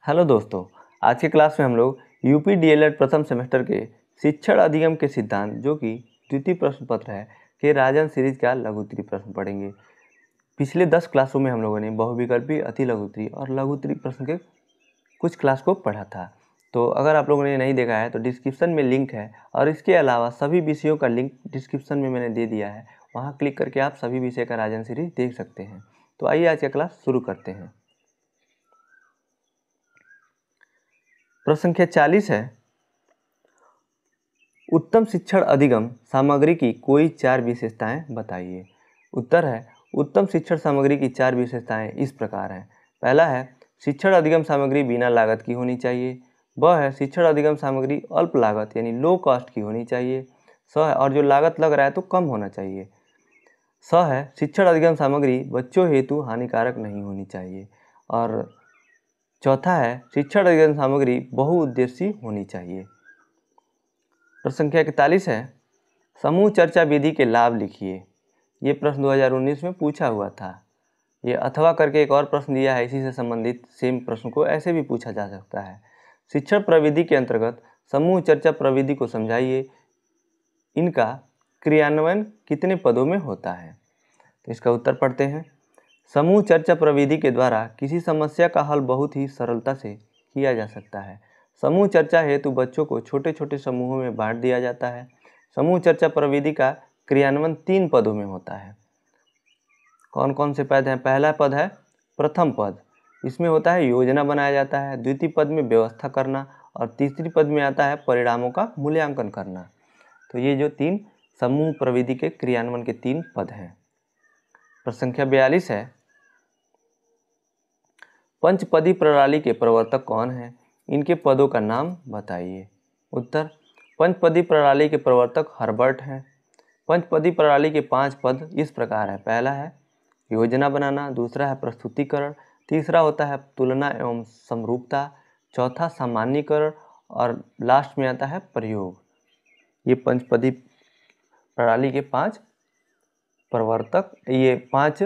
Hello दोस्तों, आज के क्लास में हम लोग यूपी डीएलएड प्रथम सेमेस्टर के शिक्षण अधिगम के सिद्धांत जो कि द्वितीय प्रश्न पत्र है के राजन सीरीज का लघुत्तरी प्रश्न पढ़ेंगे। पिछले 10 क्लासों में हम लोगों ने बहुविकल्पी, अति लघुत्तरी और लघुत्तरी प्रश्न के कुछ क्लास को पढ़ा था। तो अगर आप लोगों ने नहीं देखा है तो डिस्क्रिप्शन में लिंक है और इसके अलावा सभी विषयों का लिंक डिस्क्रिप्शन में मैंने दे दिया है, वहाँ क्लिक करके आप सभी विषय का राजन सीरीज देख सकते हैं। तो आइए आज का क्लास शुरू करते हैं। प्रश्न संख्या 40 है, उत्तम शिक्षण अधिगम सामग्री की कोई 4 विशेषताएं बताइए। उत्तर है, उत्तम शिक्षण सामग्री की 4 विशेषताएं इस प्रकार हैं। पहला है, शिक्षण अधिगम सामग्री बिना लागत की होनी चाहिए। ब है, शिक्षण अधिगम सामग्री अल्प लागत यानी लो कॉस्ट की होनी चाहिए। स है, और जो लागत लग रहा है तो कम होना चाहिए। स है, शिक्षण अधिगम सामग्री बच्चों हेतु हानिकारक नहीं होनी चाहिए। और चौथा है, शिक्षण अधिगम सामग्री बहुउद्देशीय होनी चाहिए। प्रश्न संख्या 41 है, समूह चर्चा विधि के लाभ लिखिए। ये प्रश्न 2019 में पूछा हुआ था। ये अथवा करके एक और प्रश्न दिया है, इसी से संबंधित सेम प्रश्न को ऐसे भी पूछा जा सकता है। शिक्षण प्रविधि के अंतर्गत समूह चर्चा प्रविधि को समझाइए। इनका क्रियान्वयन कितने पदों में होता है? तो इसका उत्तर पढ़ते हैं। समूह चर्चा प्रविधि के द्वारा किसी समस्या का हल बहुत ही सरलता से किया जा सकता है। समूह चर्चा हेतु बच्चों को छोटे छोटे समूहों में बांट दिया जाता है। समूह चर्चा प्रविधि का क्रियान्वयन 3 पदों में होता है। कौन कौन से पद हैं? पहला पद है प्रथम पद, इसमें होता है योजना बनाया जाता है। द्वितीय पद में व्यवस्था करना और तीसरी पद में आता है परिणामों का मूल्यांकन करना। तो ये जो 3 समूह प्रविधि के क्रियान्वयन के 3 पद हैं। प्रश्न संख्या 42 है, पंचपदी प्रणाली के प्रवर्तक कौन हैं? इनके पदों का नाम बताइए। उत्तर, पंचपदी प्रणाली के प्रवर्तक हर्बर्ट हैं। पंचपदी प्रणाली के 5 पद इस प्रकार है। पहला है योजना बनाना, दूसरा है प्रस्तुतिकरण, तीसरा होता है तुलना एवं समरूपता, चौथा सामान्यीकरण और लास्ट में आता है प्रयोग। ये पंचपदी प्रणाली के 5 प्रवर्तक, ये 5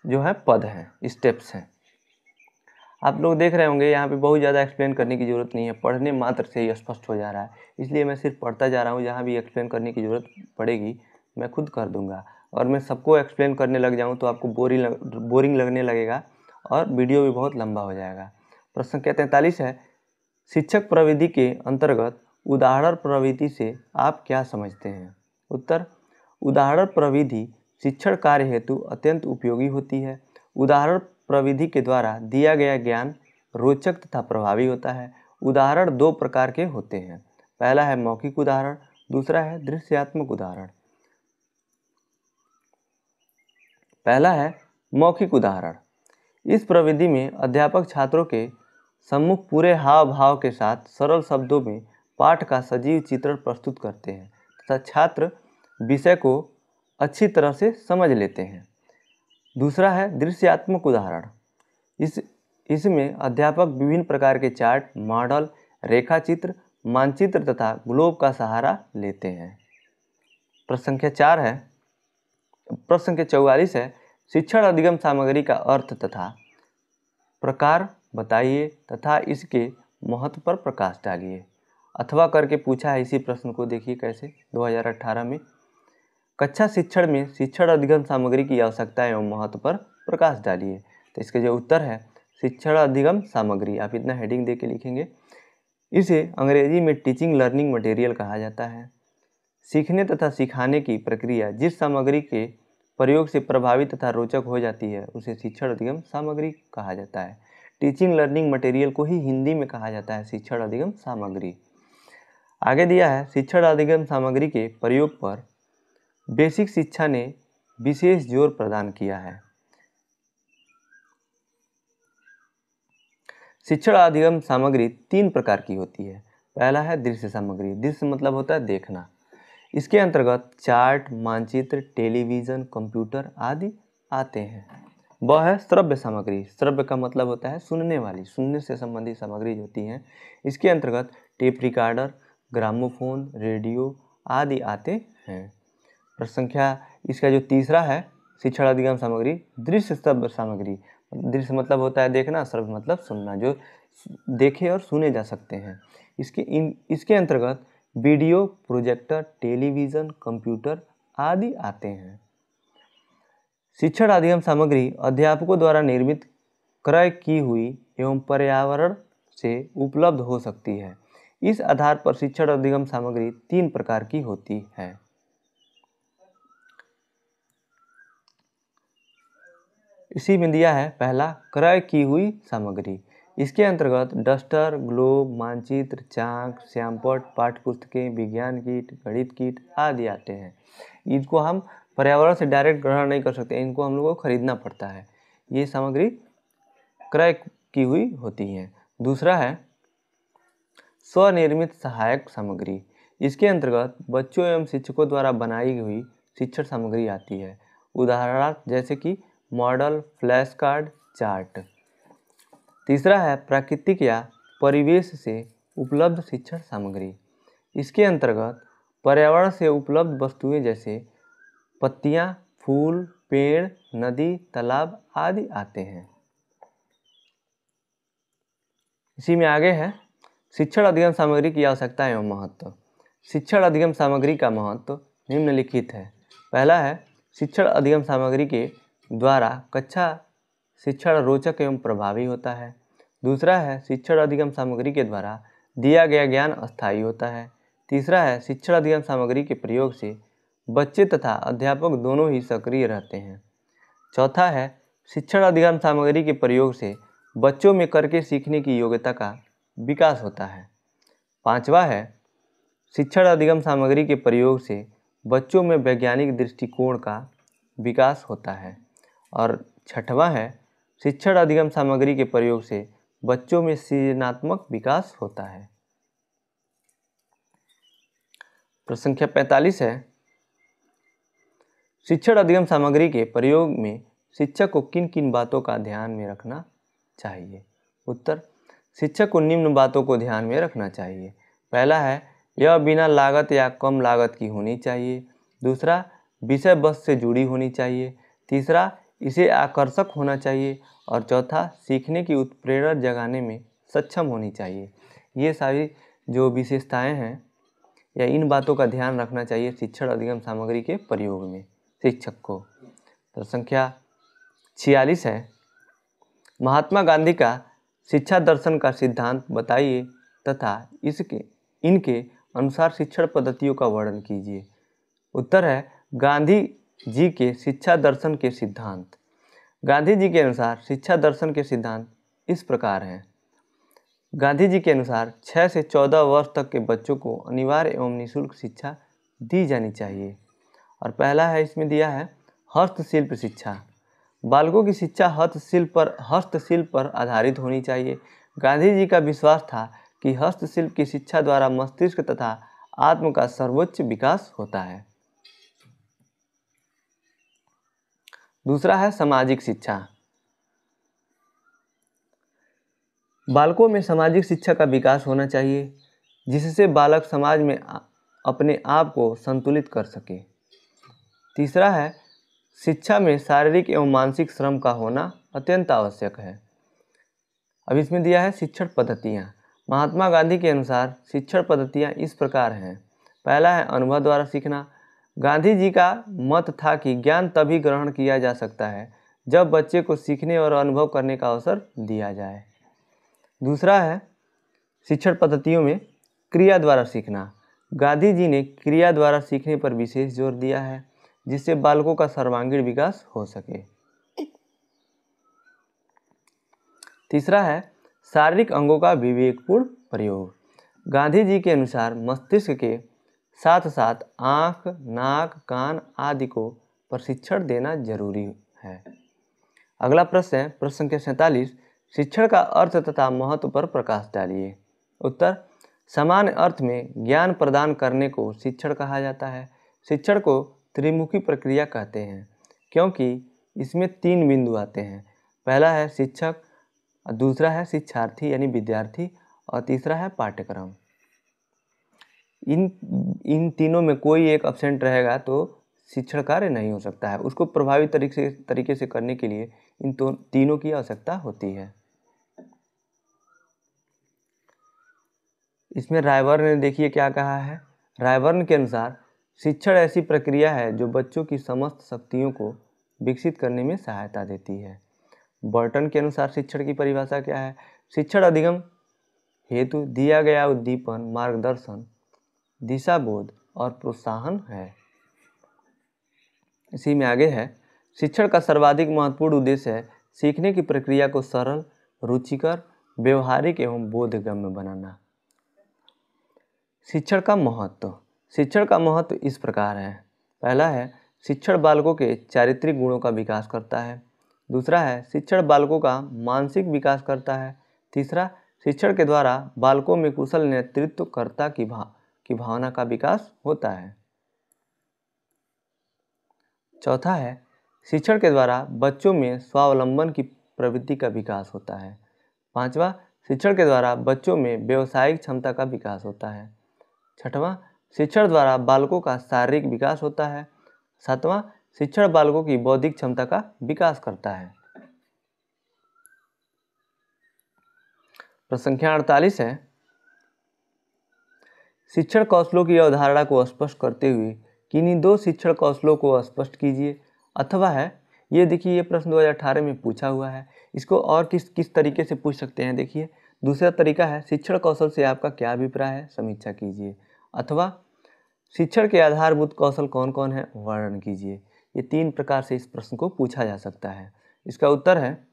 जो है पद हैं, स्टेप्स हैं। आप लोग देख रहे होंगे यहाँ पे बहुत ज़्यादा एक्सप्लेन करने की ज़रूरत नहीं है, पढ़ने मात्र से ही स्पष्ट हो जा रहा है, इसलिए मैं सिर्फ पढ़ता जा रहा हूँ। जहाँ भी एक्सप्लेन करने की ज़रूरत पड़ेगी मैं खुद कर दूंगा, और मैं सबको एक्सप्लेन करने लग जाऊँ तो आपको बोरिंग लगने लगेगा और वीडियो भी बहुत लंबा हो जाएगा। प्रश्न संख्या 43 है, शिक्षक प्रविधि के अंतर्गत उदाहरण प्रविधि से आप क्या समझते हैं? उत्तर, उदाहरण प्रविधि शिक्षण कार्य हेतु अत्यंत उपयोगी होती है। उदाहरण प्रविधि के द्वारा दिया गया ज्ञान रोचक तथा प्रभावी होता है। उदाहरण 2 प्रकार के होते हैं। पहला है मौखिक उदाहरण, दूसरा है दृश्यात्मक उदाहरण। पहला है मौखिक उदाहरण। इस प्रविधि में अध्यापक छात्रों के सम्मुख पूरे हाव भाव के साथ सरल शब्दों में पाठ का सजीव चित्रण प्रस्तुत करते हैं तथा छात्र विषय को अच्छी तरह से समझ लेते हैं। दूसरा है दृश्यात्मक उदाहरण। इसमें अध्यापक विभिन्न प्रकार के चार्ट, मॉडल, रेखाचित्र, मानचित्र तथा ग्लोब का सहारा लेते हैं। प्रश्न संख्या 4 है, प्रश्न संख्या 44 है, शिक्षण अधिगम सामग्री का अर्थ तथा प्रकार बताइए तथा इसके महत्व पर प्रकाश डालिए। अथवा करके पूछा है इसी प्रश्न को, देखिए कैसे 2018 में। कक्षा शिक्षण में शिक्षण अधिगम सामग्री की आवश्यकता एवं महत्व पर प्रकाश डालिए। तो इसके जो उत्तर है शिक्षण अधिगम सामग्री, आप इतना हेडिंग दे के लिखेंगे। इसे अंग्रेजी में टीचिंग लर्निंग मटेरियल कहा जाता है। सीखने तथा सिखाने की प्रक्रिया जिस सामग्री के प्रयोग से प्रभावी तथा रोचक हो जाती है उसे शिक्षण अधिगम सामग्री कहा जाता है। टीचिंग लर्निंग मटेरियल को ही हिंदी में कहा जाता है शिक्षण अधिगम सामग्री। आगे दिया है, शिक्षण अधिगम सामग्री के प्रयोग पर बेसिक शिक्षा ने विशेष जोर प्रदान किया है। शिक्षण अधिगम सामग्री 3 प्रकार की होती है। पहला है दृश्य सामग्री। दृश्य मतलब होता है देखना। इसके अंतर्गत चार्ट, मानचित्र, टेलीविज़न, कंप्यूटर आदि आते हैं। वह है श्रव्य सामग्री। श्रव्य का मतलब होता है सुनने वाली, सुनने से संबंधित सामग्री होती हैं। इसके अंतर्गत टेप रिकॉर्डर, ग्रामोफोन, रेडियो आदि आते हैं। प्रश्न संख्या इसका जो तीसरा है शिक्षण अधिगम सामग्री दृश्य श्रव्य सामग्री, दृश्य मतलब होता है देखना, श्रव्य मतलब सुनना, जो देखे और सुने जा सकते हैं। इसके अंतर्गत वीडियो, प्रोजेक्टर, टेलीविज़न, कंप्यूटर आदि आते हैं। शिक्षण अधिगम सामग्री अध्यापकों द्वारा निर्मित, क्रय की हुई एवं पर्यावरण से उपलब्ध हो सकती है। इस आधार पर शिक्षण अधिगम सामग्री 3 प्रकार की होती है। इसी में दिया है पहला, क्रय की हुई सामग्री। इसके अंतर्गत डस्टर, ग्लोब, मानचित्र, चाक, श्यामपट्ट, पाठ्यपुस्तकें, विज्ञान किट, गणित किट आदि आते हैं। इनको हम पर्यावरण से डायरेक्ट ग्रहण नहीं कर सकते, इनको हम लोगों को खरीदना पड़ता है। ये सामग्री क्रय की हुई होती है। दूसरा है स्वनिर्मित सहायक सामग्री। इसके अंतर्गत बच्चों एवं शिक्षकों द्वारा बनाई हुई शिक्षण सामग्री आती है। उदाहरण जैसे कि मॉडल, फ्लैश कार्ड, चार्ट। तीसरा है प्राकृतिक या परिवेश से उपलब्ध शिक्षण सामग्री। इसके अंतर्गत पर्यावरण से उपलब्ध वस्तुएं जैसे पत्तियां, फूल, पेड़, नदी, तालाब आदि आते हैं। इसी में आगे है शिक्षण अधिगम सामग्री की आवश्यकता एवं महत्व। शिक्षण अधिगम सामग्री का महत्व निम्नलिखित है। पहला है शिक्षण अधिगम सामग्री के द्वारा कक्षा शिक्षण रोचक एवं प्रभावी होता है। दूसरा है शिक्षण अधिगम सामग्री के द्वारा दिया गया ज्ञान अस्थायी होता है। तीसरा है शिक्षण अधिगम सामग्री के प्रयोग से बच्चे तथा अध्यापक दोनों ही सक्रिय रहते हैं। चौथा है शिक्षण अधिगम सामग्री के प्रयोग से बच्चों में करके सीखने की योग्यता का विकास होता है। पांचवा है शिक्षण अधिगम सामग्री के प्रयोग से बच्चों में वैज्ञानिक दृष्टिकोण का विकास होता है। और छठवां है शिक्षण अधिगम सामग्री के प्रयोग से बच्चों में सृजनात्मक विकास होता है। प्रश्न संख्या 45 है शिक्षण अधिगम सामग्री के प्रयोग में शिक्षक को किन किन बातों का ध्यान में रखना चाहिए। उत्तर, शिक्षक को निम्न बातों को ध्यान में रखना चाहिए। पहला है यह बिना लागत या कम लागत की होनी चाहिए। दूसरा, विषय वस्तु से जुड़ी होनी चाहिए। तीसरा, इसे आकर्षक होना चाहिए। और चौथा, सीखने की उत्प्रेरणा जगाने में सक्षम होनी चाहिए। ये सारी जो विशेषताएं हैं या इन बातों का ध्यान रखना चाहिए शिक्षण अधिगम सामग्री के प्रयोग में शिक्षक को। तो संख्या 46 है महात्मा गांधी का शिक्षा दर्शन का सिद्धांत बताइए तथा इनके अनुसार शिक्षण पद्धतियों का वर्णन कीजिए। उत्तर है गांधी जी के शिक्षा दर्शन के सिद्धांत। गांधी जी के अनुसार शिक्षा दर्शन के सिद्धांत इस प्रकार हैं। गांधी जी के अनुसार 6 से 14 वर्ष तक के बच्चों को अनिवार्य एवं निःशुल्क शिक्षा दी जानी चाहिए। और पहला है इसमें दिया है हस्तशिल्प शिक्षा। बालकों की शिक्षा हस्तशिल्प पर आधारित होनी चाहिए। गांधी जी का विश्वास था कि हस्तशिल्प की शिक्षा द्वारा मस्तिष्क तथा आत्म का सर्वोच्च विकास होता है। दूसरा है सामाजिक शिक्षा। बालकों में सामाजिक शिक्षा का विकास होना चाहिए जिससे बालक समाज में अपने आप को संतुलित कर सके। तीसरा है शिक्षा में शारीरिक एवं मानसिक श्रम का होना अत्यंत आवश्यक है। अब इसमें दिया है शिक्षण पद्धतियाँ। महात्मा गांधी के अनुसार शिक्षण पद्धतियाँ इस प्रकार हैं। पहला है अनुभव द्वारा सीखना। गांधी जी का मत था कि ज्ञान तभी ग्रहण किया जा सकता है जब बच्चे को सीखने और अनुभव करने का अवसर दिया जाए। दूसरा है शिक्षण पद्धतियों में क्रिया द्वारा सीखना। गांधी जी ने क्रिया द्वारा सीखने पर विशेष जोर दिया है जिससे बालकों का सर्वांगीण विकास हो सके। तीसरा है शारीरिक अंगों का विवेकपूर्ण प्रयोग। गांधी जी के अनुसार मस्तिष्क के साथ साथ आँख, नाक, कान आदि को प्रशिक्षण देना जरूरी है। अगला प्रश्न है प्रश्न संख्या 47 शिक्षण का अर्थ तथा महत्व पर प्रकाश डालिए। उत्तर, सामान्य अर्थ में ज्ञान प्रदान करने को शिक्षण कहा जाता है। शिक्षण को त्रिमुखी प्रक्रिया कहते हैं क्योंकि इसमें 3 बिंदु आते हैं। पहला है शिक्षक, दूसरा है शिक्षार्थी यानी विद्यार्थी और तीसरा है पाठ्यक्रम। इन तीनों में कोई एक एब्सेंट रहेगा तो शिक्षण कार्य नहीं हो सकता है। उसको प्रभावी तरीके से करने के लिए इन तीनों की आवश्यकता होती है। इसमें रायबर्न ने देखिए क्या कहा है। रायबर्न के अनुसार शिक्षण ऐसी प्रक्रिया है जो बच्चों की समस्त शक्तियों को विकसित करने में सहायता देती है। बर्टन के अनुसार शिक्षण की परिभाषा क्या है? शिक्षण अधिगम हेतु दिया गया उद्दीपन, मार्गदर्शन, दिशाबोध और प्रोत्साहन है। इसी में आगे है, शिक्षण का सर्वाधिक महत्वपूर्ण उद्देश्य है सीखने की प्रक्रिया को सरल, रुचिकर, व्यवहारिक एवं बोधगम्य बनाना। शिक्षण का महत्व। शिक्षण का महत्व इस प्रकार है। पहला है, शिक्षण बालकों के चारित्रिक गुणों का विकास करता है। दूसरा है, शिक्षण बालकों का मानसिक विकास करता है। तीसरा, शिक्षण के द्वारा बालकों में कुशल नेतृत्वकर्ता की भावना का विकास होता है। चौथा है, शिक्षण के द्वारा बच्चों में स्वावलंबन की प्रवृत्ति का विकास होता है। पांचवा, शिक्षण के द्वारा बच्चों में व्यावसायिक क्षमता का विकास होता है। छठवां, शिक्षण द्वारा बालकों का शारीरिक विकास होता है। सातवां, शिक्षण बालकों की बौद्धिक क्षमता का विकास करता है। प्रश्न संख्या 48 है, शिक्षण कौशलों की अवधारणा को स्पष्ट करते हुए किन्हीं दो शिक्षण कौशलों को स्पष्ट कीजिए। अथवा है, ये देखिए, ये प्रश्न 2018 में पूछा हुआ है। इसको और किस तरीके से पूछ सकते हैं? देखिए, दूसरा तरीका है, शिक्षण कौशल से आपका क्या अभिप्राय है, समीक्षा कीजिए। अथवा शिक्षण के आधारभूत कौशल कौन कौन है, वर्णन कीजिए। ये तीन प्रकार से इस प्रश्न को पूछा जा सकता है। इसका उत्तर है,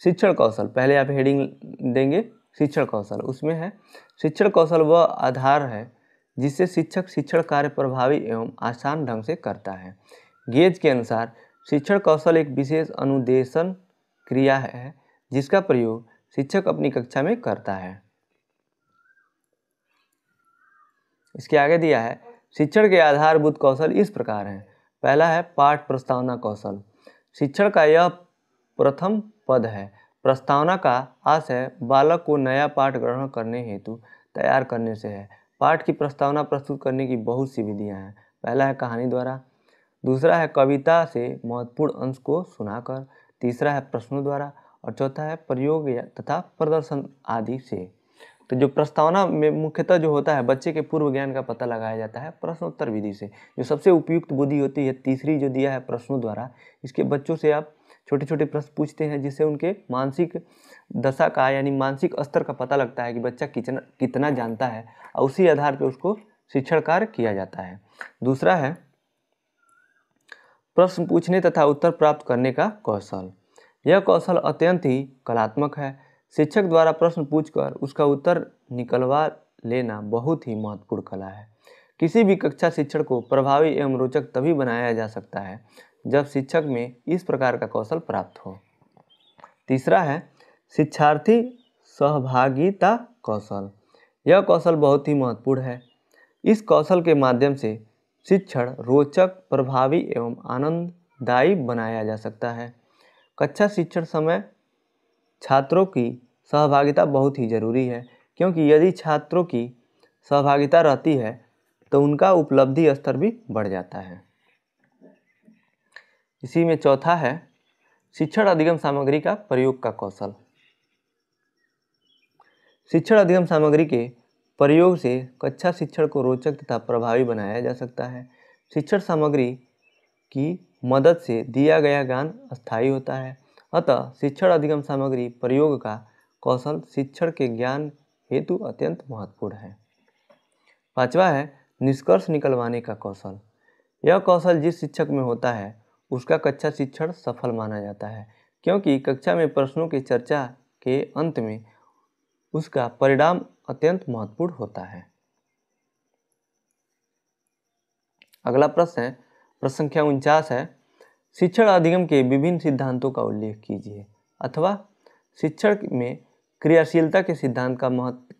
शिक्षण कौशल। पहले आप हेडिंग देंगे शिक्षण कौशल, उसमें है, शिक्षण कौशल वह आधार है जिससे शिक्षक शिक्षण कार्य प्रभावी एवं आसान ढंग से करता है। गेज के अनुसार शिक्षण कौशल एक विशेष अनुदेशन क्रिया है जिसका प्रयोग शिक्षक अपनी कक्षा में करता है। इसके आगे दिया है, शिक्षण के आधारभूत कौशल इस प्रकार हैं। पहला है, पाठ प्रस्तावना कौशल। शिक्षण का यह प्रथम पद है। प्रस्तावना का आशय बालक को नया पाठ ग्रहण करने हेतु तैयार करने से है। पाठ की प्रस्तावना प्रस्तुत करने की बहुत सी विधियां हैं। पहला है कहानी द्वारा, दूसरा है कविता से महत्वपूर्ण अंश को सुनाकर, तीसरा है प्रश्नों द्वारा और चौथा है प्रयोग तथा प्रदर्शन आदि से। तो जो प्रस्तावना में मुख्यतः जो होता है, बच्चे के पूर्व ज्ञान का पता लगाया जाता है प्रश्नोत्तर विधि से। जो सबसे उपयुक्त बुद्धि होती है, तीसरी जो दिया है प्रश्नों द्वारा, इसके बच्चों से आप छोटे छोटे प्रश्न पूछते हैं जिससे उनके मानसिक दशा का यानी मानसिक स्तर का पता लगता है कि बच्चा कितना जानता है और उसी आधार पर उसको शिक्षण कार्य किया जाता है। दूसरा है प्रश्न पूछने तथा उत्तर प्राप्त करने का कौशल। यह कौशल अत्यंत ही कलात्मक है। शिक्षक द्वारा प्रश्न पूछकर उसका उत्तर निकलवा लेना बहुत ही महत्वपूर्ण कला है। किसी भी कक्षा शिक्षण को प्रभावी एवं रोचक तभी बनाया जा सकता है जब शिक्षक में इस प्रकार का कौशल प्राप्त हो। तीसरा है शिक्षार्थी सहभागिता कौशल। यह कौशल बहुत ही महत्वपूर्ण है। इस कौशल के माध्यम से शिक्षण रोचक, प्रभावी एवं आनंददायी बनाया जा सकता है। कक्षा शिक्षण समय छात्रों की सहभागिता बहुत ही जरूरी है, क्योंकि यदि छात्रों की सहभागिता रहती है तो उनका उपलब्धि स्तर भी बढ़ जाता है। इसी में चौथा है शिक्षण अधिगम सामग्री का प्रयोग का कौशल। शिक्षण अधिगम सामग्री के प्रयोग से कक्षा शिक्षण को रोचक तथा प्रभावी बनाया जा सकता है। शिक्षण सामग्री की मदद से दिया गया ज्ञान अस्थायी होता है। अतः शिक्षण अधिगम सामग्री प्रयोग का कौशल शिक्षण के ज्ञान हेतु अत्यंत महत्वपूर्ण है। पांचवा है निष्कर्ष निकलवाने का कौशल। यह कौशल जिस शिक्षक में होता है उसका कक्षा शिक्षण सफल माना जाता है, क्योंकि कक्षा में प्रश्नों की चर्चा के अंत में उसका परिणाम अत्यंत महत्वपूर्ण होता है। अगला प्रश्न है, प्रश्न संख्या 49 है, शिक्षण अधिगम के विभिन्न सिद्धांतों का उल्लेख कीजिए। अथवा शिक्षण में क्रियाशीलता के सिद्धांत का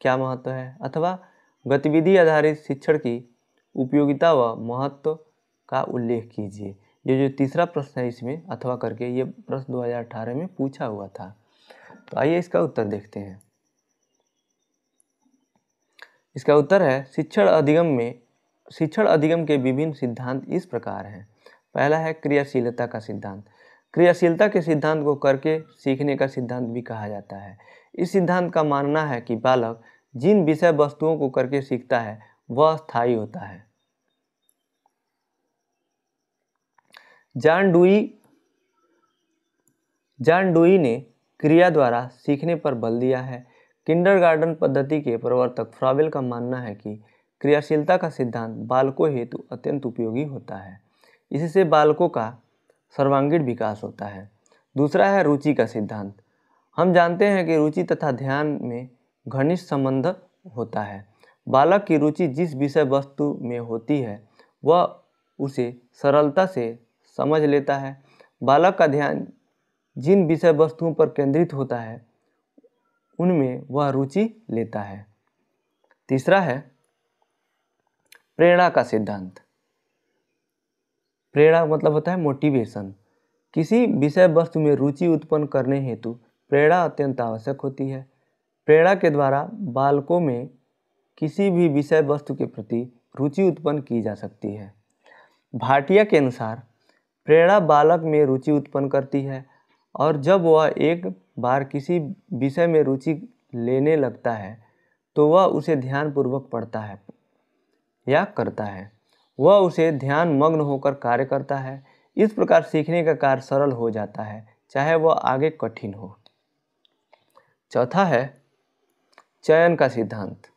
क्या महत्व है, अथवा गतिविधि आधारित शिक्षण की उपयोगिता व महत्व का उल्लेख कीजिए। ये जो तीसरा प्रश्न है इसमें अथवा करके, ये प्रश्न 2018 में पूछा हुआ था। तो आइए इसका उत्तर देखते हैं। इसका उत्तर है शिक्षण अधिगम के विभिन्न सिद्धांत इस प्रकार हैं। पहला है क्रियाशीलता का सिद्धांत। क्रियाशीलता के सिद्धांत को करके सीखने का सिद्धांत भी कहा जाता है। इस सिद्धांत का मानना है कि बालक जिन विषय वस्तुओं को करके सीखता है वह स्थायी होता है। जॉन डुई ने क्रिया द्वारा सीखने पर बल दिया है। किंडरगार्टन पद्धति के प्रवर्तक फ्राबेल का मानना है कि क्रियाशीलता का सिद्धांत बालकों हेतु अत्यंत उपयोगी होता है। इससे बालकों का सर्वांगीण विकास होता है। दूसरा है रुचि का सिद्धांत। हम जानते हैं कि रुचि तथा ध्यान में घनिष्ठ संबंध होता है। बालक की रुचि जिस विषय वस्तु में होती है वह उसे सरलता से समझ लेता है। बालक का ध्यान जिन विषय वस्तुओं पर केंद्रित होता है उनमें वह रुचि लेता है। तीसरा है प्रेरणा का सिद्धांत। प्रेरणा मतलब होता है मोटिवेशन। किसी विषय वस्तु में रुचि उत्पन्न करने हेतु प्रेरणा अत्यंत आवश्यक होती है। प्रेरणा के द्वारा बालकों में किसी भी विषय वस्तु के प्रति रुचि उत्पन्न की जा सकती है। भाटिया के अनुसार प्रेरणा बालक में रुचि उत्पन्न करती है और जब वह एक बार किसी विषय में रुचि लेने लगता है तो वह उसे ध्यानपूर्वक पढ़ता है या करता है। वह उसे ध्यान मग्न होकर कार्य करता है। इस प्रकार सीखने का कार्य सरल हो जाता है, चाहे वह आगे कठिन हो। चौथा है चयन का सिद्धांत।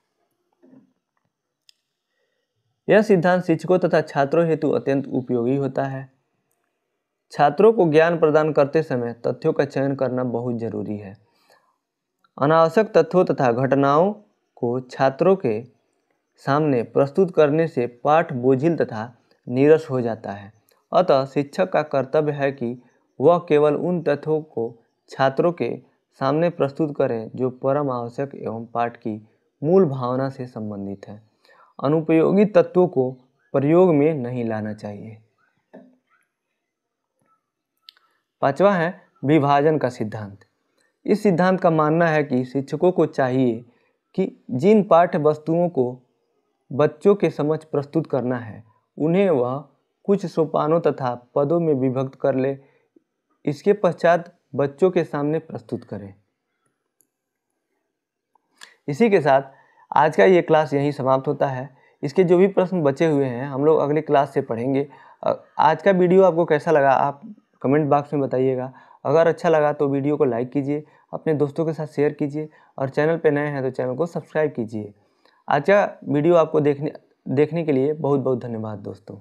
यह सिद्धांत शिक्षकों तथा छात्रों हेतु अत्यंत उपयोगी होता है। छात्रों को ज्ञान प्रदान करते समय तथ्यों का चयन करना बहुत जरूरी है। अनावश्यक तथ्यों तथा घटनाओं को छात्रों के सामने प्रस्तुत करने से पाठ बोझिल तथा नीरस हो जाता है। अतः शिक्षक का कर्तव्य है कि वह केवल उन तथ्यों को छात्रों के सामने प्रस्तुत करें जो परम आवश्यक एवं पाठ की मूल भावना से संबंधित है। अनुपयोगी तत्वों को प्रयोग में नहीं लाना चाहिए। पांचवा है विभाजन का सिद्धांत। इस सिद्धांत का मानना है कि शिक्षकों को चाहिए कि जिन पाठ्य वस्तुओं को बच्चों के समक्ष प्रस्तुत करना है उन्हें वह कुछ सोपानों तथा पदों में विभक्त कर ले। इसके पश्चात बच्चों के सामने प्रस्तुत करें। इसी के साथ आज का ये क्लास यहीं समाप्त होता है। इसके जो भी प्रश्न बचे हुए हैं हम लोग अगले क्लास से पढ़ेंगे। आज का वीडियो आपको कैसा लगा आप कमेंट बॉक्स में बताइएगा। अगर अच्छा लगा तो वीडियो को लाइक कीजिए, अपने दोस्तों के साथ शेयर कीजिए और चैनल पे नए हैं तो चैनल को सब्सक्राइब कीजिए। आज का वीडियो आपको देखने के लिए बहुत बहुत धन्यवाद दोस्तों।